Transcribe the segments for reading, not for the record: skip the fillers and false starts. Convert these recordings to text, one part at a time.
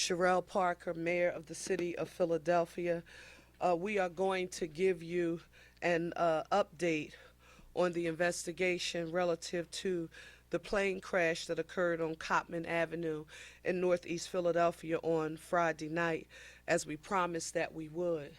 Sherelle Parker, Mayor of the City of Philadelphia. We are going to give you an update on the investigation relative to the plane crash that occurred on Cottman Avenue in Northeast Philadelphia on Friday night, as we promised that we would.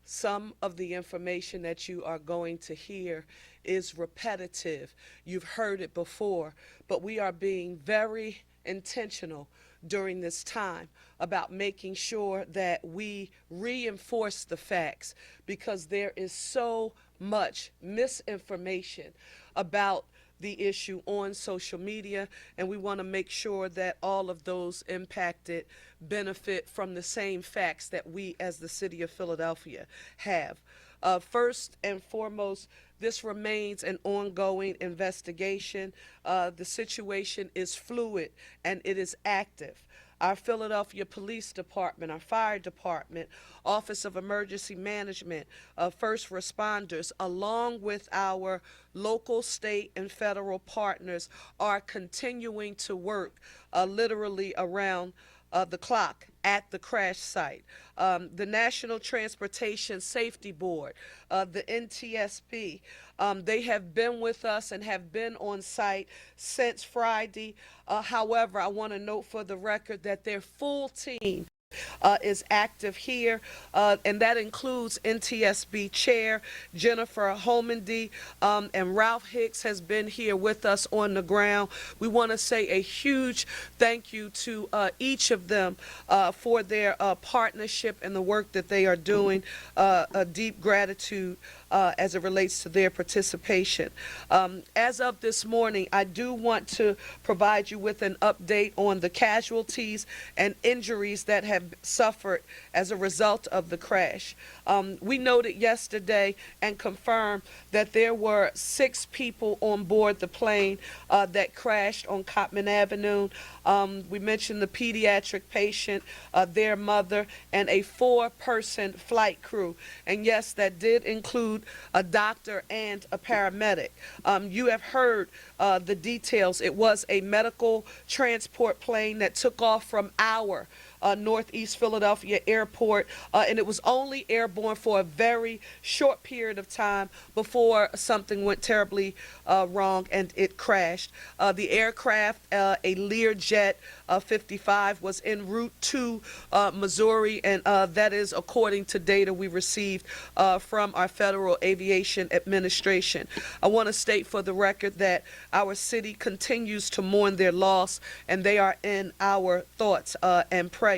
Some of the information that you are going to hear is repetitive. You've heard it before, but we are being very intentional during this time about making sure that we reinforce the facts, because there is so much misinformation about the issue on social media, and we want to make sure that all of those impacted benefit from the same facts that we as the city of Philadelphia have. First and foremost, this remains an ongoing investigation. The situation is fluid and it is active. Our Philadelphia Police Department, our Fire Department, Office of Emergency Management, first responders, along with our local, state, and federal partners, are continuing to work literally around the clock at the crash site. The National Transportation Safety Board, the NTSB, they have been with us and have been on site since Friday. However, I want to note for the record that their full team is active here, and that includes NTSB Chair Jennifer Homendy, and Ralph Hicks has been here with us on the ground. We want to say a huge thank you to each of them for their partnership and the work that they are doing. A deep gratitude as it relates to their participation. As of this morning, I do want to provide you with an update on the casualties and injuries that have suffered as a result of the crash. We noted yesterday and confirmed that there were 6 people on board the plane that crashed on Cottman Avenue. We mentioned the pediatric patient, their mother, and a 4-person flight crew. And yes, that did include a doctor and a paramedic. You have heard the details. It was a medical transport plane that took off from our Northeast Philadelphia Airport, and it was only airborne for a very short period of time before something went terribly wrong and it crashed. The aircraft, a Learjet 55, was en route to Missouri, and that is according to data we received from our Federal Aviation Administration. I want to state for the record that our city continues to mourn their loss, and they are in our thoughts and prayers.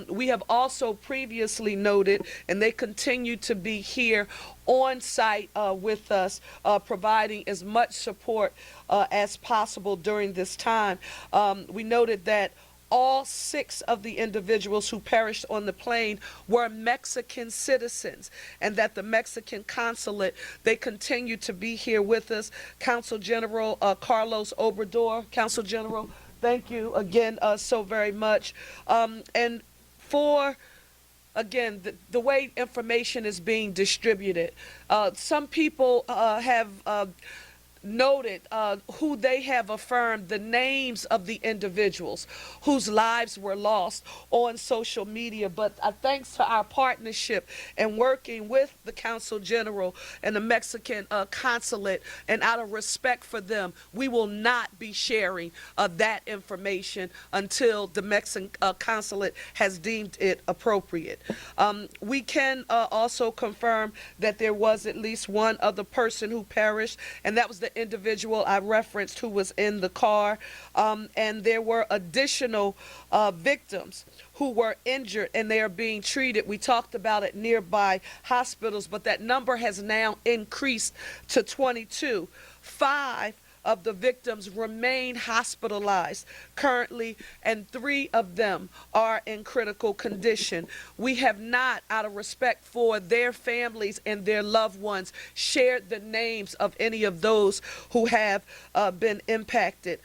We have also previously noted, and they continue to be here on site with us, providing as much support as possible during this time. We noted that all 6 of the individuals who perished on the plane were Mexican citizens, and that the Mexican consulate, they continue to be here with us. Consul General Carlos Obrador, Consul General, thank you again so very much. And for, again, the way information is being distributed, some people have noted who they have affirmed the names of the individuals whose lives were lost on social media. But thanks to our partnership and working with the Consul General and the Mexican consulate, and out of respect for them, we will not be sharing that information until the Mexican consulate has deemed it appropriate. We can also confirm that there was at least one other person who perished, and that was the individual I referenced who was in the car, and there were additional victims who were injured, and they are being treated. We talked about it, nearby hospitals, but that number has now increased to 22. 5 of the victims remain hospitalized currently, and 3 of them are in critical condition. We have not, out of respect for their families and their loved ones, shared the names of any of those who have been impacted.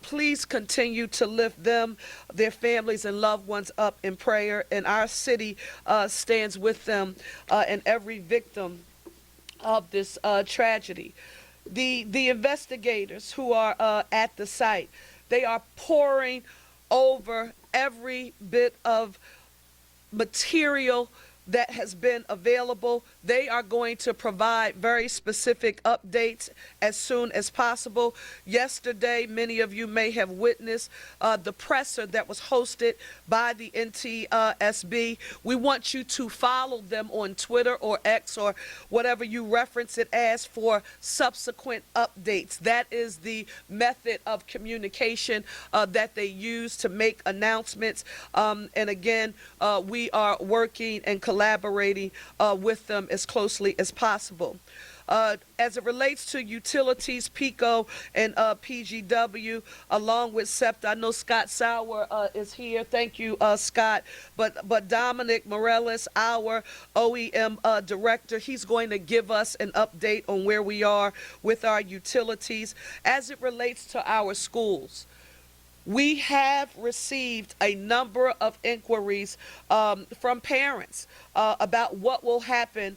Please continue to lift them, their families, and loved ones up in prayer, and our city stands with them and every victim of this tragedy. The investigators who are at the site, they are poring over every bit of material that has been available. They are going to provide very specific updates as soon as possible. Yesterday, many of you may have witnessed the presser that was hosted by the NTSB. We want you to follow them on Twitter or X or whatever you reference it as for subsequent updates. That is the method of communication that they use to make announcements. And again, we are working and collaborating with them as closely as possible. As it relates to utilities, PECO and PGW, along with SEPTA, I know Scott Sauer is here. Thank you, Scott. But Dominic Morales, our OEM director, he's going to give us an update on where we are with our utilities. As it relates to our schools, we have received a number of inquiries from parents about what will happen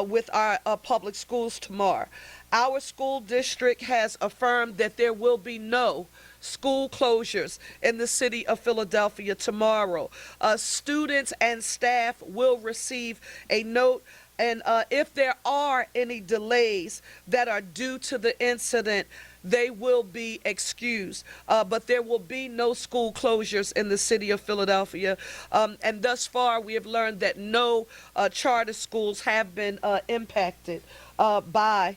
with our public schools tomorrow. Our school district has affirmed that there will be no school closures in the city of Philadelphia tomorrow. Students and staff will receive a note, and if there are any delays that are due to the incident, they will be excused. But there will be no school closures in the city of Philadelphia. And thus far, we have learned that no charter schools have been impacted by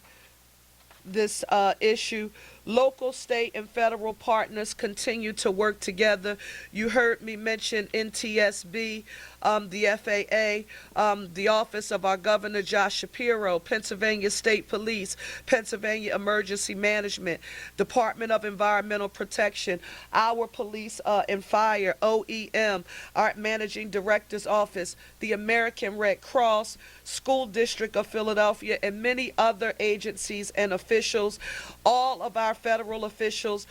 this issue. Local, state, and federal partners continue to work together. You heard me mention NTSB, the FAA, the Office of our Governor Josh Shapiro, Pennsylvania State Police, Pennsylvania Emergency Management, Department of Environmental Protection, our Police and Fire, OEM, our Managing Director's Office, the American Red Cross, School District of Philadelphia, and many other agencies and officials. All of our federal officials,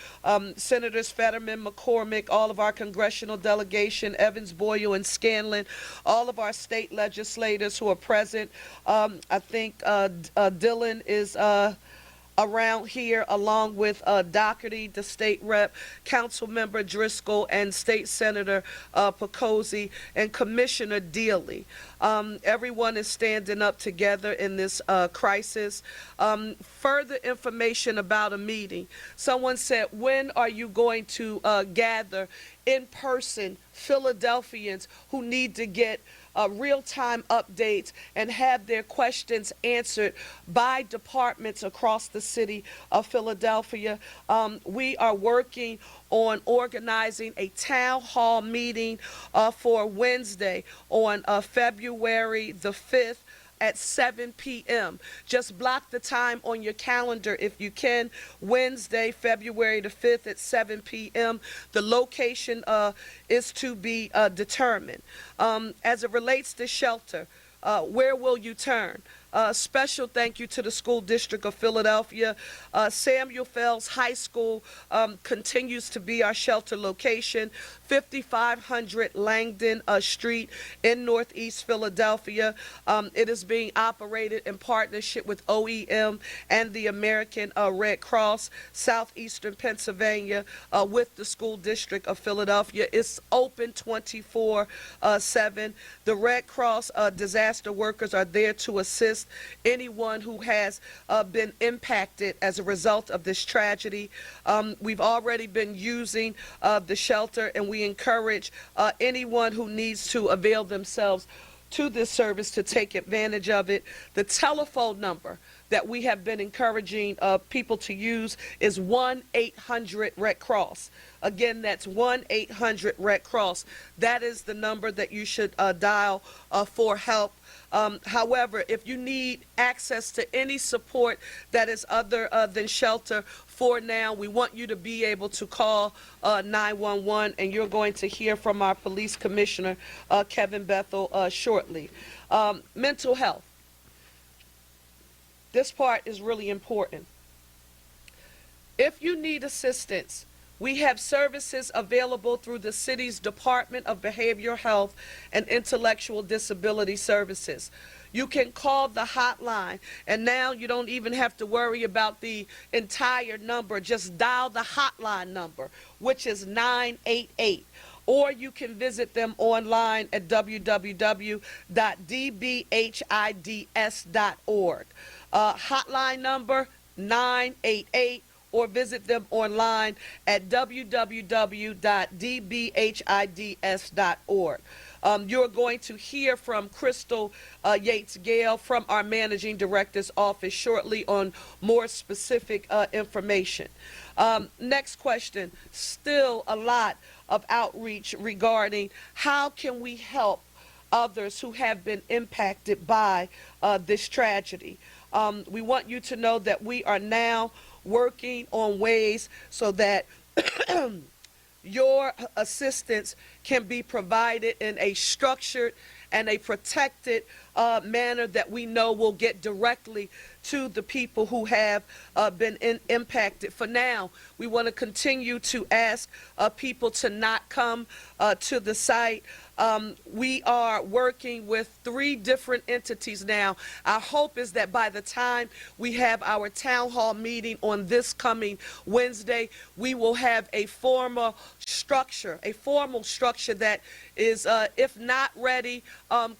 Senators Fetterman, McCormick, all of our congressional delegation, Evans, Boyle, and Scanlon, all of our state legislators who are present. I think Dylan is around here, along with Doherty, the state rep, council member Driscoll, and state senator Picozzi, and Commissioner Dealey. Everyone is standing up together in this crisis. Further information about a meeting. Someone said, when are you going to gather in person Philadelphians who need to get real-time updates and have their questions answered by departments across the city of Philadelphia? We are working on organizing a town hall meeting for Wednesday on February the 5th at 7 p.m. Just block the time on your calendar if you can. Wednesday, February the 5th at 7 p.m. The location is to be determined. As it relates to shelter, where will you turn? Special thank you to the School District of Philadelphia. Samuel Fells High School continues to be our shelter location, 5500 Langdon Street in Northeast Philadelphia. It is being operated in partnership with OEM and the American Red Cross, Southeastern Pennsylvania, with the School District of Philadelphia. It's open 24/7. The Red Cross disaster workers are there to assist anyone who has been impacted as a result of this tragedy. We've already been using the shelter, and we encourage anyone who needs to avail themselves to this service to take advantage of it. The telephone number that we have been encouraging people to use is 1-800-RED-CROSS. Again, that's 1-800-RED-CROSS. That is the number that you should dial for help. However, if you need access to any support that is other than shelter for now, we want you to be able to call 911, and you're going to hear from our police commissioner, Kevin Bethel, shortly. Mental health. This part is really important. If you need assistance, we have services available through the city's Department of Behavioral Health and Intellectual Disability Services. You can call the hotline, and now you don't even have to worry about the entire number. Just dial the hotline number, which is 988. or you can visit them online at www.dbhids.org. Hotline number 988, or visit them online at www.dbhids.org. You're going to hear from Crystal Yates Gale from our managing director's office shortly on more specific information. Next question, still a lot of outreach regarding how can we help others who have been impacted by this tragedy. We want you to know that we are now working on ways so that your assistance can be provided in a structured and a protected manner that we know will get directly to the people who have been impacted. For now, we want to continue to ask people to not come to the site. We are working with 3 different entities now. Our hope is that by the time we have our town hall meeting on this coming Wednesday, we will have a formal structure that is, if not ready,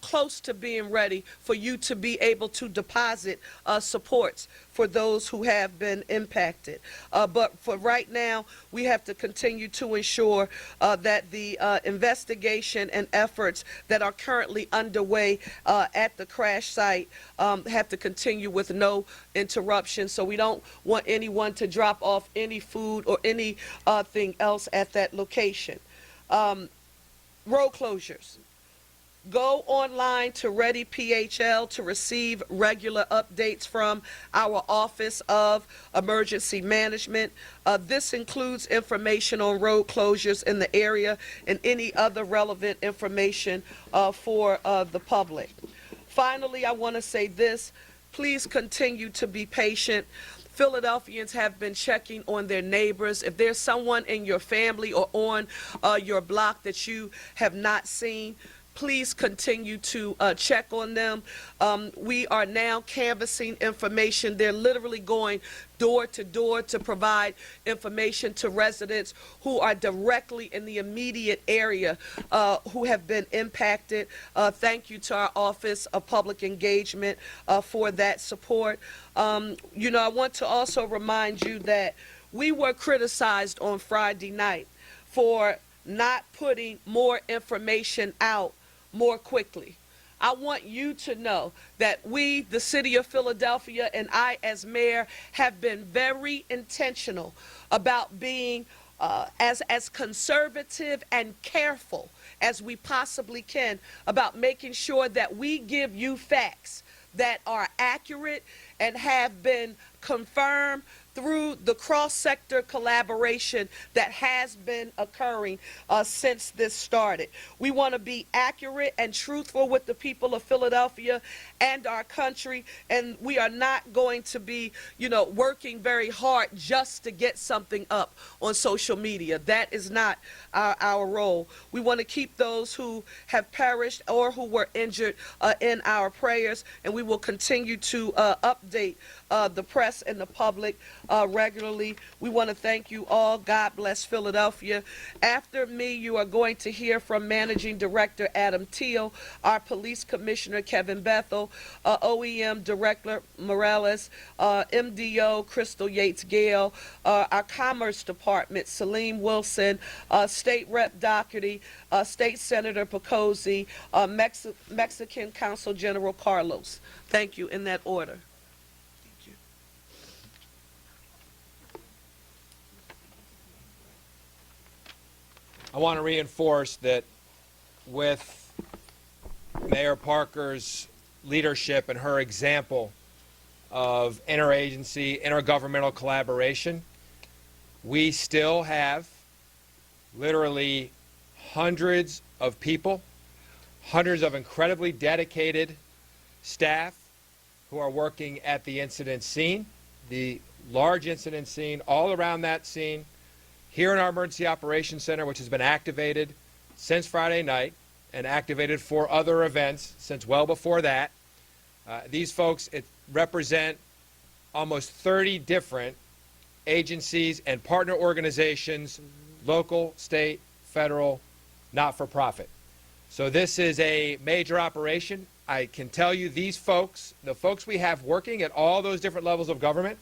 close to being ready for you to be able to deposit supports for those who have been impacted. But for right now, we have to continue to ensure that the investigation and efforts that are currently underway at the crash site have to continue with no interruption. So we don't want anyone to drop off any food or anything else at that location. Road closures. Go online to Ready PHL to receive regular updates from our Office of Emergency Management. This includes information on road closures in the area and any other relevant information for the public. Finally, I want to say this. Please continue to be patient. Philadelphians have been checking on their neighbors. If there's someone in your family or on your block that you have not seen, please continue to check on them. We are now canvassing information. They're literally going door to door to provide information to residents who are directly in the immediate area who have been impacted. Thank you to our Office of Public Engagement for that support. You know, I want to also remind you that we were criticized on Friday night for not putting more information out more quickly. I want you to know that we, the city of Philadelphia, and I as mayor have been very intentional about being as conservative and careful as we possibly can about making sure that we give you facts that are accurate and have been confirmed through the cross-sector collaboration that has been occurring since this started. We want to be accurate and truthful with the people of Philadelphia and our country, and we are not going to be, working very hard just to get something up on social media. That is not our role. We want to keep those who have perished or who were injured in our prayers, and we will continue to update the press and the public regularly. We want to thank you all. God bless Philadelphia. After me, you are going to hear from Managing Director Adam Teal, our Police Commissioner Kevin Bethel, OEM Director Morales, MDO Crystal Yates Gale, our Commerce Department Salim Wilson, State Rep Doherty, State Senator Picozzi, Mexican Consul General Carlos. Thank you, in that order. I want to reinforce that with Mayor Parker's leadership and her example of interagency, intergovernmental collaboration, we still have literally hundreds of people, hundreds of incredibly dedicated staff who are working at the incident scene, the large incident scene, all around that scene, here in our Emergency Operations Center, which has been activated since Friday night and activated for other events since well before that. These folks represent almost 30 different agencies and partner organizations, local, state, federal, not for profit. So this is a major operation. I can tell you these folks, the folks we have working at all those different levels of government,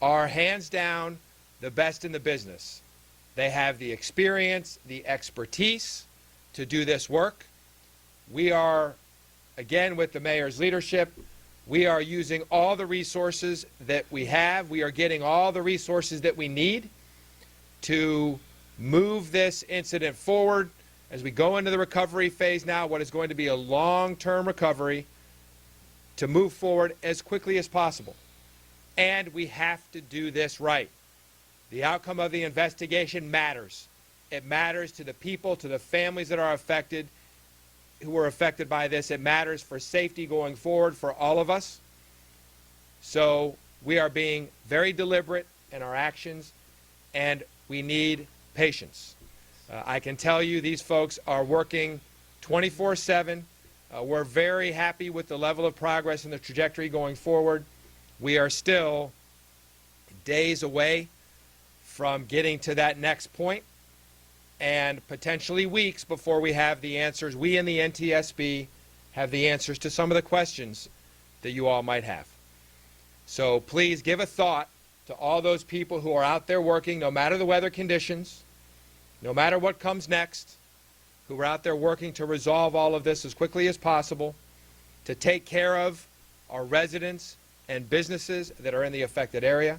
are hands down the best in the business. They have the experience, the expertise to do this work. We are, again, with the mayor's leadership, we are using all the resources that we have. We are getting all the resources that we need to move this incident forward as we go into the recovery phase now, what is going to be a long-term recovery, to move forward as quickly as possible. And we have to do this right. The outcome of the investigation matters. It matters to the people, to the families that are affected, who were affected by this. It matters for safety going forward for all of us. So we are being very deliberate in our actions, and we need patience. I can tell you these folks are working 24/7. We're very happy with the level of progress and the trajectory going forward. We are still days away from getting to that next point, and potentially weeks before we have the answers. We in the NTSB have the answers to some of the questions that you all might have. So please give a thought to all those people who are out there working, no matter the weather conditions, no matter what comes next, who are out there working to resolve all of this as quickly as possible, to take care of our residents and businesses that are in the affected area.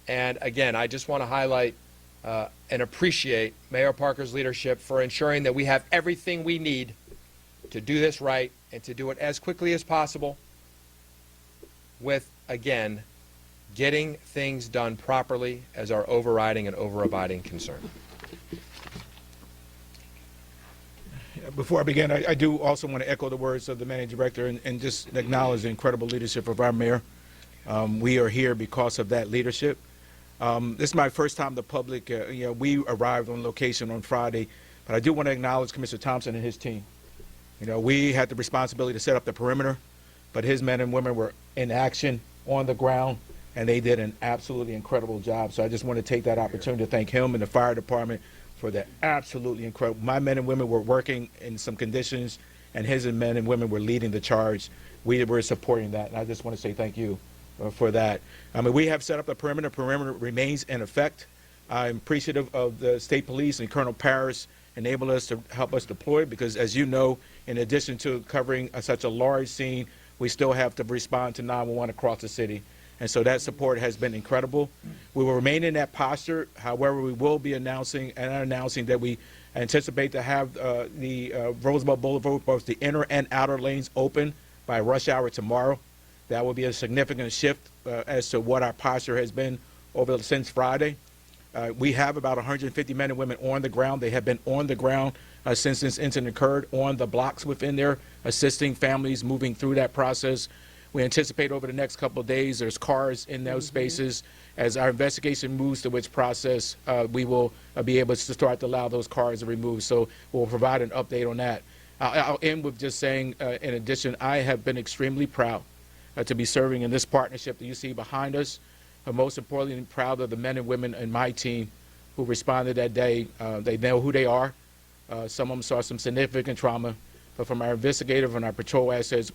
And again, I just want to highlight and appreciate Mayor Parker's leadership for ensuring that we have everything we need to do this right and to do it as quickly as possible with, again, getting things done properly as our overriding and overabiding concern. Before I begin, I do also want to echo the words of the managing director and just acknowledge the incredible leadership of our mayor. We are here because of that leadership. This is my first time the public, we arrived on location on Friday, but I do want to acknowledge Commissioner Thompson and his team. We had the responsibility to set up the perimeter, but his men and women were in action on the ground, and they did an absolutely incredible job. So I just want to take that opportunity to thank him and the fire department for that absolutely incredible. My men and women were working in some conditions, and his men and women were leading the charge. We were supporting that, and I just want to say thank you for that. I mean, we have set up a perimeter. Perimeter remains in effect. I'm appreciative of the state police and Colonel Parrish enable us to help us deploy, because as you know, in addition to covering such a large scene, we still have to respond to 911 across the city. And so that support has been incredible. We will remain in that posture. However, we will be announcing that we anticipate to have the Roosevelt Boulevard, both the inner and outer lanes, open by rush hour tomorrow. That will be a significant shift as to what our posture has been since Friday. We have about 150 men and women on the ground. They have been on the ground since this incident occurred, on the blocks within there, assisting families moving through that process. We anticipate over the next couple of days there's cars in those spaces. As our investigation moves to its process, we will be able to start to allow those cars to remove. So we'll provide an update on that. I'll end with just saying, in addition, I have been extremely proud to be serving in this partnership that you see behind us. But most importantly, I'm proud of the men and women in my team who responded that day. They know who they are. Some of them saw some significant trauma. But from our investigative and our patrol assets,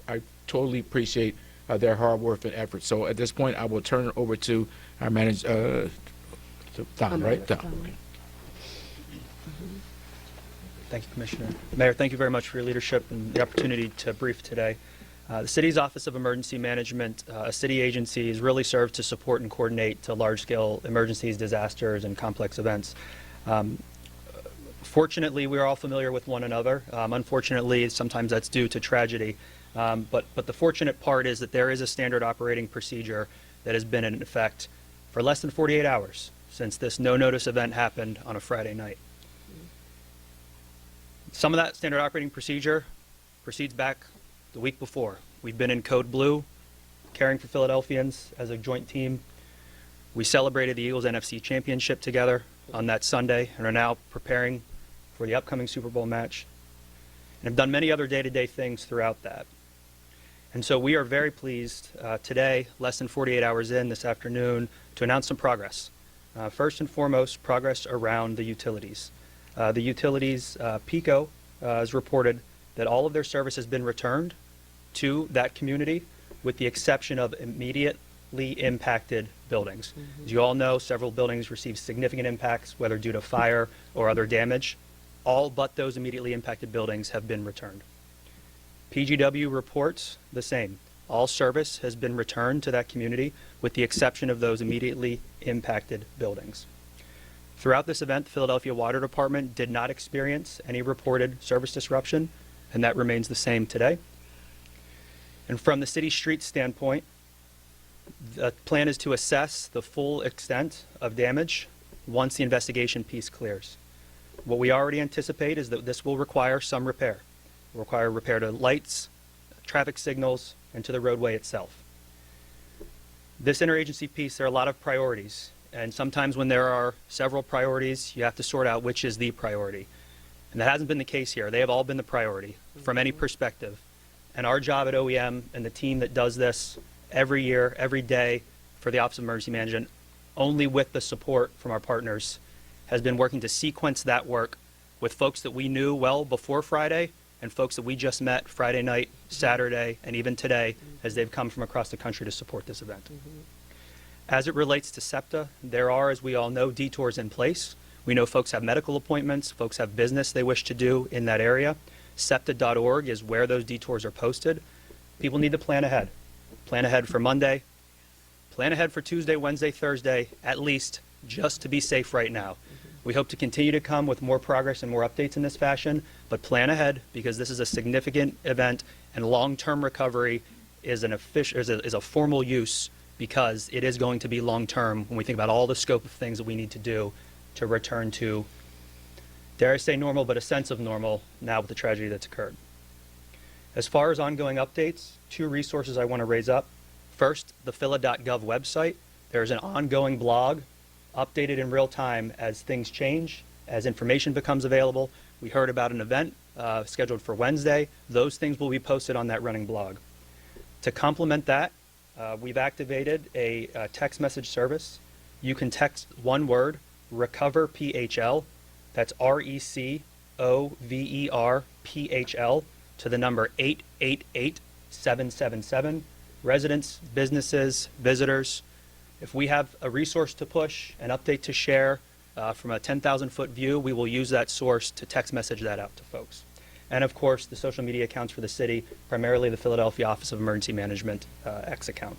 I totally appreciate their hard work and effort. So at this point, I will turn it over to our manager, Don, right? Don. Thank you, Commissioner. Mayor, thank you very much for your leadership and the opportunity to brief today. The city's Office of Emergency Management, a city agency, is really served to support and coordinate to large-scale emergencies, disasters, and complex events. Fortunately, we are all familiar with one another. Unfortunately, sometimes that's due to tragedy. But the fortunate part is that there is a standard operating procedure that has been in effect for less than 48 hours since this no-notice event happened on a Friday night. Some of that standard operating procedure proceeds back the week before. We've been in Code Blue, caring for Philadelphians as a joint team. We celebrated the Eagles NFC championship together on that Sunday and are now preparing for the upcoming Super Bowl match, and have done many other day-to-day things throughout that. And so we are very pleased today, less than 48 hours in this afternoon, to announce some progress. First and foremost, progress around the utilities. The utilities, PECO, has reported that all of their service has been returned to that community with the exception of immediately impacted buildings. As you all know, several buildings received significant impacts, whether due to fire or other damage. All but those immediately impacted buildings have been returned. PGW reports the same. All service has been returned to that community with the exception of those immediately impacted buildings. Throughout this event, the Philadelphia Water Department did not experience any reported service disruption, and that remains the same today. And from the city street standpoint, the plan is to assess the full extent of damage once the investigation piece clears. What we already anticipate is that this will require some repair. It will require repair to lights, traffic signals, and to the roadway itself. This interagency piece, there are a lot of priorities. And sometimes when there are several priorities, you have to sort out which is the priority. And that hasn't been the case here. They have all been the priority from any perspective. And our job at OEM and the team that does this every year, every day for the Office of Emergency Management, only with the support from our partners, has been working to sequence that work with folks that we knew well before Friday and folks that we just met Friday night, Saturday, and even today as they've come from across the country to support this event. As it relates to SEPTA, there are, as we all know, detours in place. We know folks have medical appointments, folks have business they wish to do in that area. SEPTA.org is where those detours are posted. People need to plan ahead. Plan ahead for Monday, plan ahead for Tuesday, Wednesday, Thursday, at least, just to be safe right now. We hope to continue to come with more progress and more updates in this fashion, but plan ahead because this is a significant event and long-term recovery is a formal use because it is going to be long-term when we think about all the scope of things that we need to do to return to, dare I say normal, but a sense of normal now with the tragedy that's occurred. As far as ongoing updates, 2 resources I want to raise up. First, the phila.gov website. There's an ongoing blog updated in real time as things change, as information becomes available. We heard about an event scheduled for Wednesday. Those things will be posted on that running blog. To complement that, we've activated a text message service. You can text one word, Recover PHL. That's RECOVER-PHL to the number 888-777. Residents, businesses, visitors. If we have a resource to push, an update to share from a 10,000-foot view, we will use that source to text message that out to folks. And of course, the social media accounts for the city, primarily the Philadelphia Office of Emergency Management X account.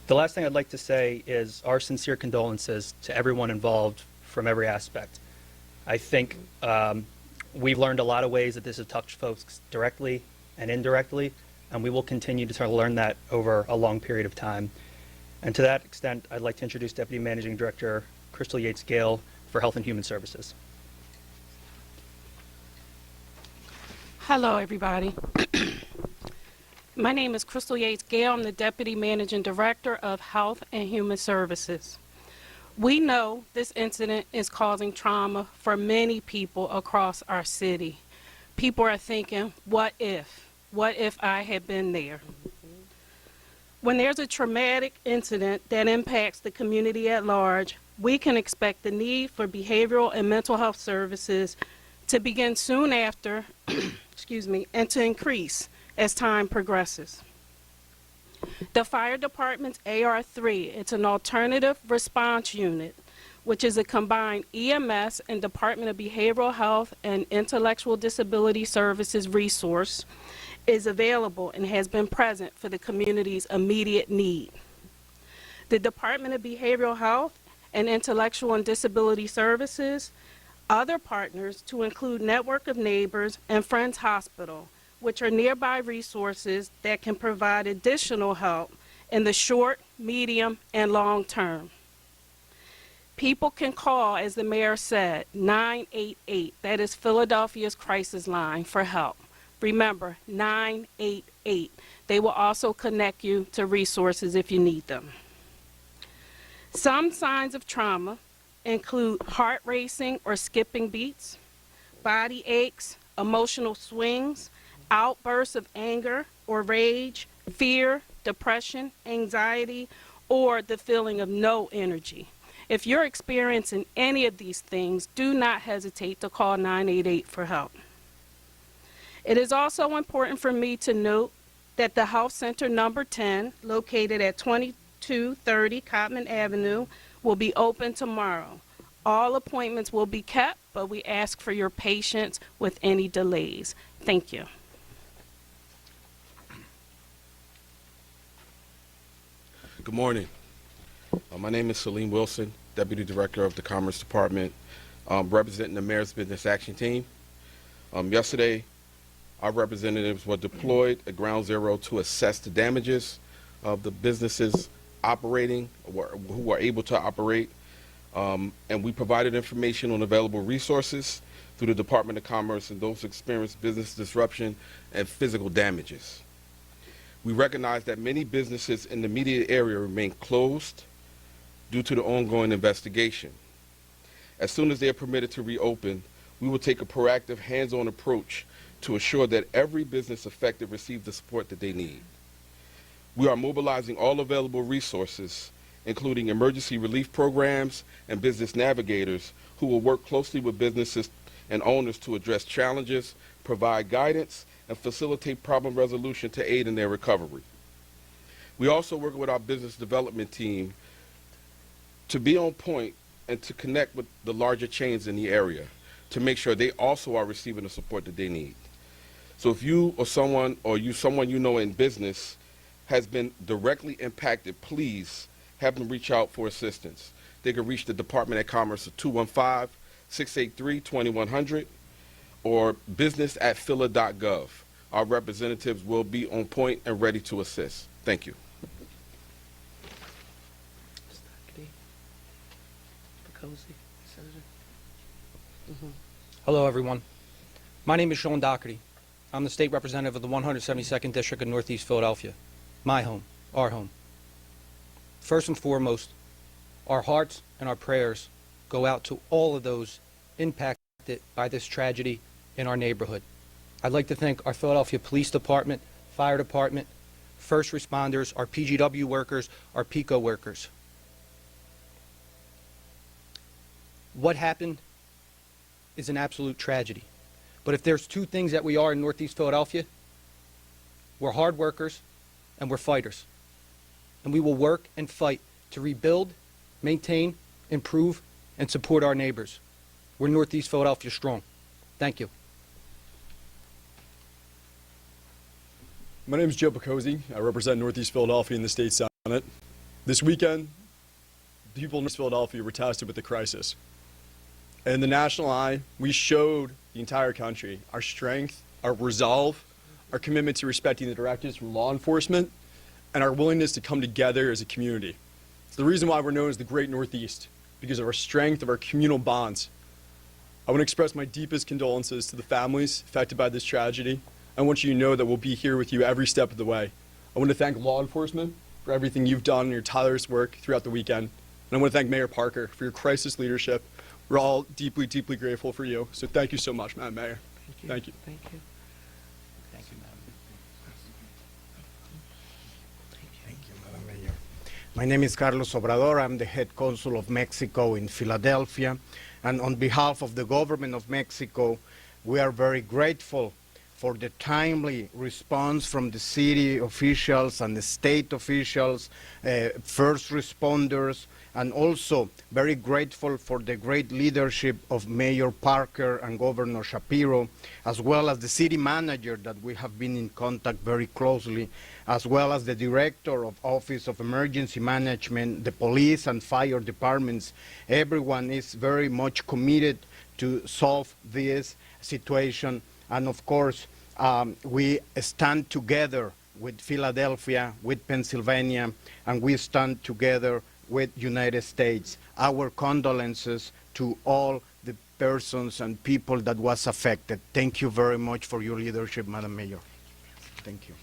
The last thing I'd like to say is our sincere condolences to everyone involved from every aspect. I think we've learned a lot of ways that this has touched folks directly and indirectly, and we will continue to try to learn that over a long period of time. And to that extent, I'd like to introduce Deputy Managing Director Crystal Yates Gale for Health and Human Services. Hello, everybody. My name is Crystal Yates Gale. I'm the Deputy Managing Director of Health and Human Services. We know this incident is causing trauma for many people across our city. People are thinking, what if? What if I had been there? When there's a traumatic incident that impacts the community at large, we can expect the need for behavioral and mental health services to begin soon after, excuse me, and to increase as time progresses. The fire department's AR3, it's an alternative response unit, which is a combined EMS and Department of Behavioral Health and Intellectual Disability Services resource, is available and has been present for the community's immediate need. The Department of Behavioral Health and Intellectual and Disability Services, other partners to include Network of Neighbors and Friends Hospital, which are nearby resources that can provide additional help in the short, medium, and long term. People can call, as the mayor said, 988. That is Philadelphia's crisis line for help. Remember, 988. They will also connect you to resources if you need them. Some signs of trauma include heart racing or skipping beats, body aches, emotional swings, outbursts of anger or rage, fear, depression, anxiety, or the feeling of no energy. If you're experiencing any of these things, do not hesitate to call 988 for help. It is also important for me to note that the Health Center number 10, located at 2230 Cotman Avenue, will be open tomorrow. All appointments will be kept, but we ask for your patience with any delays. Thank you. Good morning. My name is Salim Wilson, Deputy Director of the Commerce Department, representing the Mayor's Business Action Team. Yesterday, our representatives were deployed at Ground Zero to assess the damages of the businesses operating, who were able to operate, and we provided information on available resources through the Department of Commerce and those who experienced business disruption and physical damages. We recognize that many businesses in the immediate area remain closed due to the ongoing investigation. As soon as they are permitted to reopen, we will take a proactive, hands-on approach to ensure that every business affected receives the support that they need. We are mobilizing all available resources, including emergency relief programs and business navigators who will work closely with businesses and owners to address challenges, provide guidance, and facilitate problem resolution to aid in their recovery. We also work with our business development team to be on point and to connect with the larger chains in the area to make sure they also are receiving the support that they need. So if you or someone you know in business has been directly impacted, please have them reach out for assistance. They can reach the Department of Commerce at 215-683-2100 or business@phila.gov. Our representatives will be on point and ready to assist. Thank you. Hello, everyone. My name is Sean Doherty. I'm the state representative of the 172nd District of Northeast Philadelphia. My home, our home. First and foremost, our hearts and our prayers go out to all of those impacted by this tragedy in our neighborhood. I'd like to thank our Philadelphia Police Department, Fire Department, first responders, our PGW workers, our PICO workers. What happened is an absolute tragedy. But if there's two things that we are in Northeast Philadelphia, we're hard workers and we're fighters. And we will work and fight to rebuild, maintain, improve, and support our neighbors. We're Northeast Philadelphia strong. Thank you. My name is Joe Picozzi. I represent Northeast Philadelphia in the State Senate. This weekend, the people in Northeast Philadelphia were tested with the crisis. And in the national eye, we showed the entire country our strength, our resolve, our commitment to respecting the directives from law enforcement, and our willingness to come together as a community. It's the reason why we're known as the Great Northeast, because of our strength, of our communal bonds. I want to express my deepest condolences to the families affected by this tragedy. I want you to know that we'll be here with you every step of the way. I want to thank law enforcement for everything you've done and your tireless work throughout the weekend. And I want to thank Mayor Parker for your crisis leadership. We're all deeply, deeply grateful for you. So thank you so much, Madam Mayor. Thank you. Thank you. My name is Carlos Obrador. I'm the head consul of Mexico in Philadelphia. And on behalf of the government of Mexico, we are very grateful for the timely response from the city officials and the state officials, first responders, and also very grateful for the great leadership of Mayor Parker and Governor Shapiro, as well as the city manager that we have been in contact very closely, as well as the director of Office of Emergency Management, the police and fire departments. Everyone is very much committed to solve this situation. And of course, we stand together with Philadelphia, with Pennsylvania, and we stand together with United States. Our condolences to all the persons and people that was affected. Thank you very much for your leadership, Madam Mayor. Thank you.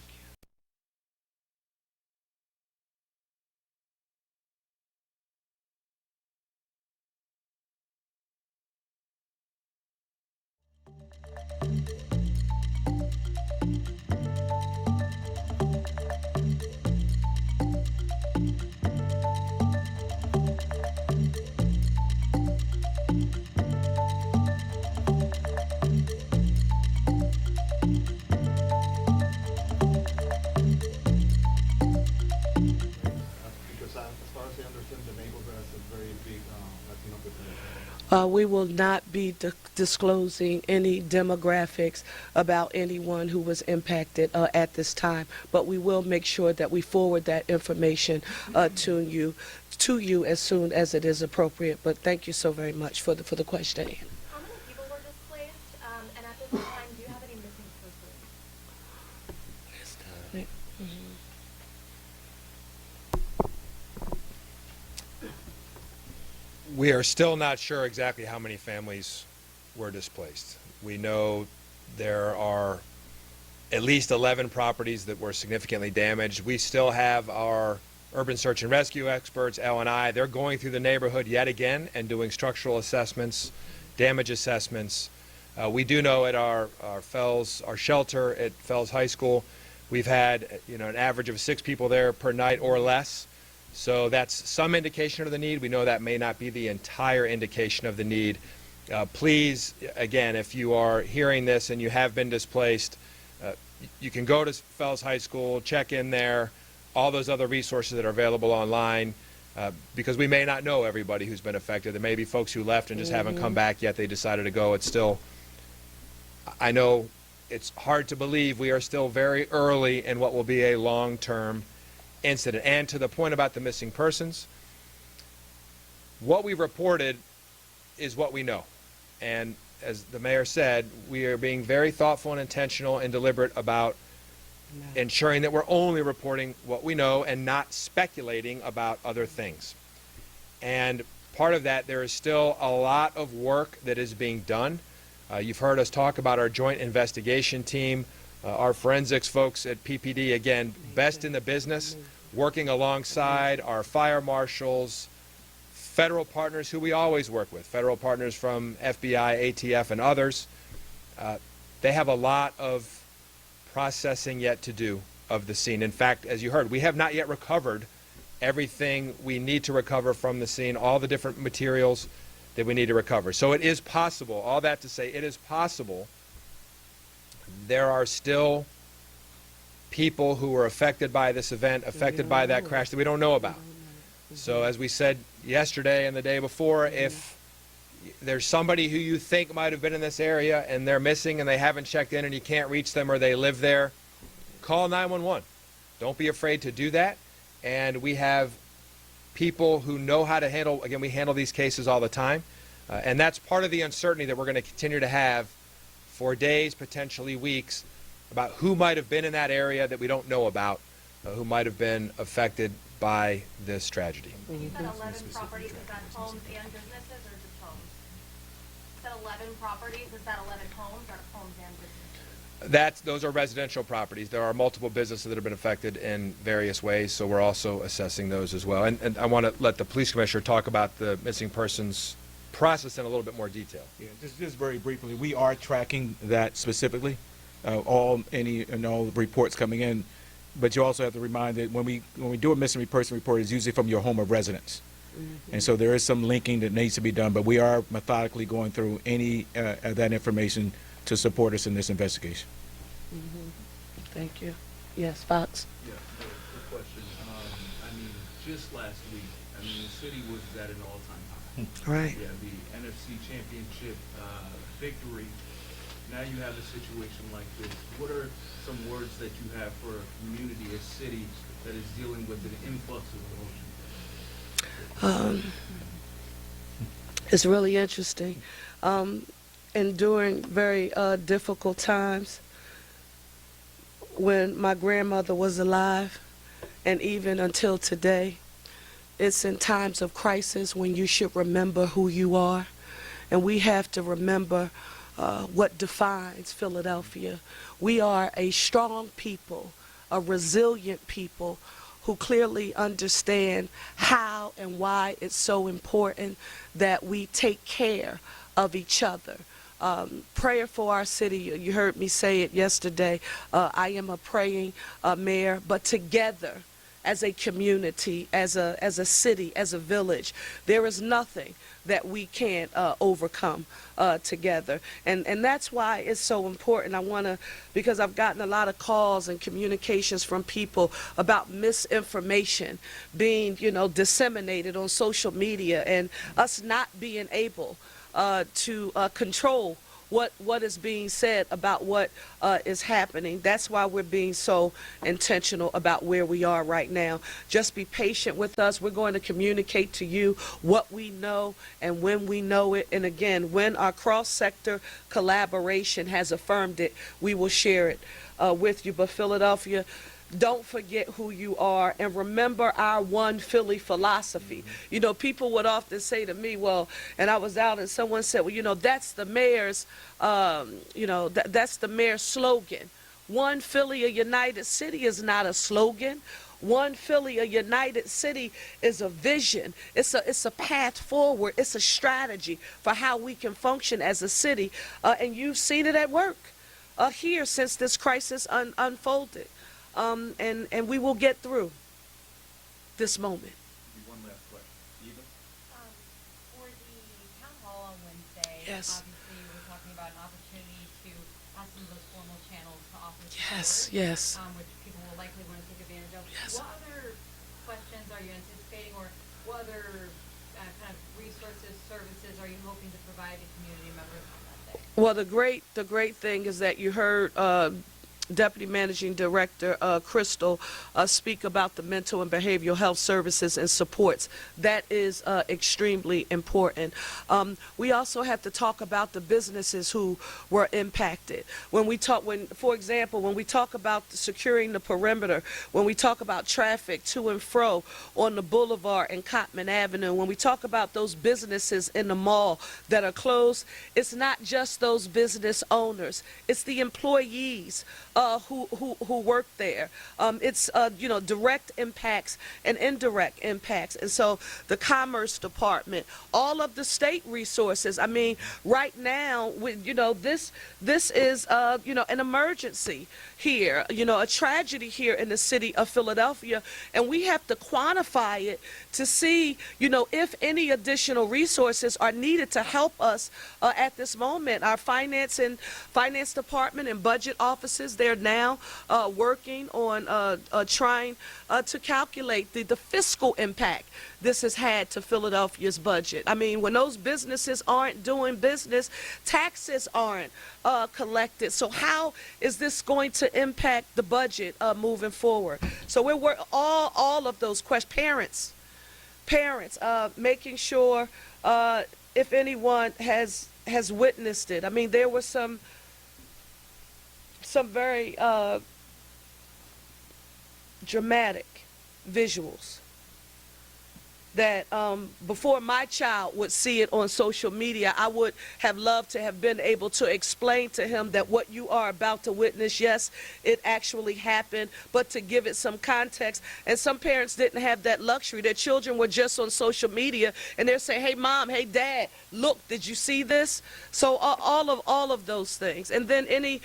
We will not be disclosing any demographics about anyone who was impacted at this time, but we will make sure that we forward that information to you as soon as it is appropriate. But thank you so very much for the question. How many people were displaced? And at this time, do you have any missing persons? We are still not sure exactly how many families were displaced. We know there are at least 11 properties that were significantly damaged. We still have our urban search and rescue experts, L&I. They're going through the neighborhood yet again and doing structural assessments, damage assessments. We do know at our shelter at Fells High School, we've had an average of 6 people there per night or less. So that's some indication of the need. We know that may not be the entire indication of the need. Please, again, if you are hearing this and you have been displaced, you can go to Fells High School, check in there, all those other resources that are available online, because we may not know everybody who's been affected. There may be folks who left and just haven't come back yet. They decided to go. It's still, I know it's hard to believe we are still very early in what will be a long-term incident. And to the point about the missing persons, what we reported is what we know. And as the mayor said, we are being very thoughtful and intentional and deliberate about ensuring that we're only reporting what we know and not speculating about other things. And part of that, there is still a lot of work that is being done. You've heard us talk about our joint investigation team, our forensics folks at PPD, again, best in the business, working alongside our fire marshals, federal partners who we always work with, federal partners from FBI, ATF, and others. They have a lot of processing yet to do of the scene. In fact, as you heard, we have not yet recovered everything we need to recover from the scene, all the different materials that we need to recover. So it is possible, all that to say, it is possible there are still people who were affected by this event, affected by that crash that we don't know about. So as we said yesterday and the day before, if there's somebody who you think might have been in this area and they're missing and they haven't checked in and you can't reach them or they live there, call 911. Don't be afraid to do that. And we have people who know how to handle, again, we handle these cases all the time. And that's part of the uncertainty that we're going to continue to have for days, potentially weeks, about who might have been in that area that we don't know about, who might have been affected by this tragedy. You said 11 properties. Is that homes and businesses or just homes? You said 11 properties. Is that 11 homes or homes and businesses? Those are residential properties. There are multiple businesses that have been affected in various ways, so we're also assessing those as well. And I want to let the police commissioner talk about the missing persons process in a little bit more detail. Yeah, just very briefly, we are tracking that specifically, all reports coming in. But you also have to remind that when we do a missing person report, it's usually from your home of residence. And so there is some linking that needs to be done, but we are methodically going through any of that information to support us in this investigation. Thank you. Yes, Fox. Yeah, quick question. I mean, just last week, I mean, the city was at an all-time high. Right. Yeah, the NFC championship victory. Now you have a situation like this. What are some words that you have for a community, a city that is dealing with an influx of emotion? It's really interesting. During very difficult times, when my grandmother was alive, and even until today, it's in times of crisis when you should remember who you are. And we have to remember what defines Philadelphia. We are a strong people, a resilient people who clearly understand how and why it's so important that we take care of each other. Prayer for our city. You heard me say it yesterday. I am a praying mayor, but together as a community, as a city, as a village, there is nothing that we can't overcome together. And that's why it's so important. I want to, because I've gotten a lot of calls and communications from people about misinformation being, disseminated on social media and us not being able to control what is being said about what is happening. That's why we're being so intentional about where we are right now. Just be patient with us. We're going to communicate to you what we know and when we know it. And again, when our cross-sector collaboration has affirmed it, we will share it with you. But Philadelphia, don't forget who you are, and remember our one Philly philosophy. You know, people would often say to me, well, and I was out and someone said, well, you know, that's the mayor's, that's the mayor's slogan. One Philly, a united city is not a slogan. One Philly, a united city is a vision. It's a path forward. It's a strategy for how we can function as a city. And you've seen it at work here since this crisis unfolded. And we will get through this moment. One last question. Eva? For the town hall on Wednesday, Yes. obviously we're talking about an opportunity to have some of those formal channels to offer Yes, support, yes. which people will likely want to take advantage of. Yes. What other questions are you anticipating, or what other kind of resources, services are you hoping to provide to community members on that day? Well, the great thing is that you heard Deputy Managing Director Crystal speak about the mental and behavioral health services and supports. That is extremely important. We also have to talk about the businesses who were impacted. For example, when we talk about securing the perimeter, when we talk about traffic to and fro on the boulevard and Cottman Avenue, when we talk about those businesses in the mall that are closed, it's not just those business owners, it's the employees who work there. It's direct impacts and indirect impacts. And so the Commerce Department, all of the state resources. I mean, right now, this is an emergency here, a tragedy here in the city of Philadelphia, and we have to quantify it to see, if any additional resources are needed to help us at this moment. Our finance department and budget offices, they're now working on trying to calculate the fiscal impact this has had to Philadelphia's budget. I mean, when those businesses aren't doing business, taxes aren't collected. So how is this going to impact the budget moving forward? So we're all of those questions. Parents, making sure if anyone has witnessed it. I mean, there were some very dramatic visuals that before my child would see it on social media, I would have loved to have been able to explain to him that what you are about to witness, yes, it actually happened, but to give it some context. And some parents didn't have that luxury. Their children were just on social media, and they're saying, hey, Mom, hey, Dad, look, did you see this? So all of those things. And then any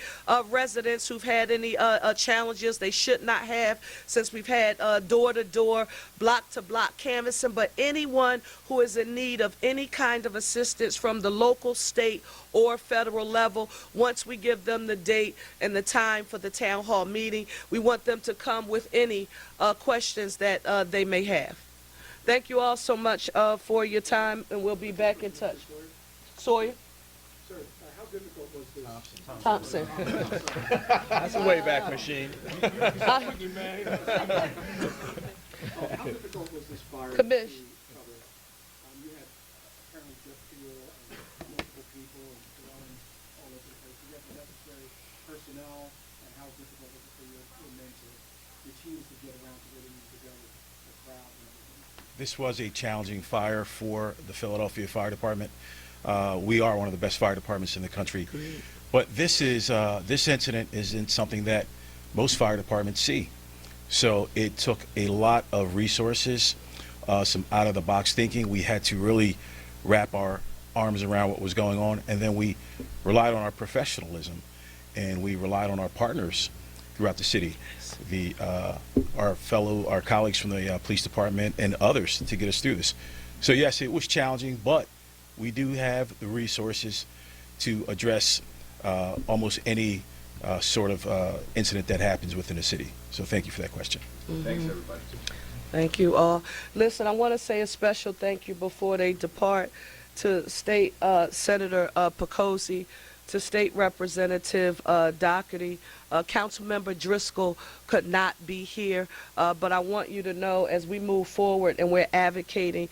residents who've had any challenges they should not have, since we've had door-to-door, block-to-block canvassing, but anyone who is in need of any kind of assistance from the local, state, or federal level, once we give them the date and the time for the town hall meeting, we want them to come with any questions that they may have. Thank you all so much for your time, and we'll be back in touch. Sawyer? Sir, how difficult was this? Thompson. That's a Wayback Machine. How difficult was this fire to Commish. cover? You had apparently jet fuel and multiple people and dwellings all over the place. You had the necessary personnel, and how difficult was it for your men your teams to get around to where they need to go, the crowd and everything? This was a challenging fire for the Philadelphia Fire Department. We are one of the best fire departments in the country. But this incident isn't something that most fire departments see. So it took a lot of resources, some out-of-the-box thinking. We had to really wrap our arms around what was going on, and then we relied on our professionalism, and we relied on our partners throughout the city, our colleagues from the police department and others to get us through this. So yes, it was challenging, but we do have the resources to address almost any sort of incident that happens within the city. So thank you for that question. Thanks, everybody. Thank you all. Listen, I want to say a special thank you before they depart to State Senator Pecosi, to State Representative Doherty. Councilmember Driscoll could not be here, but I want you to know as we move forward and we're advocating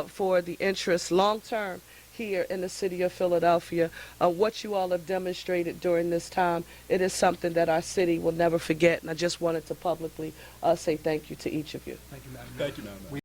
for the interests long-term here in the city of Philadelphia, what you all have demonstrated during this time, it is something that our city will never forget, and I just wanted to publicly say thank you to each of you. Thank you, Madam Mayor.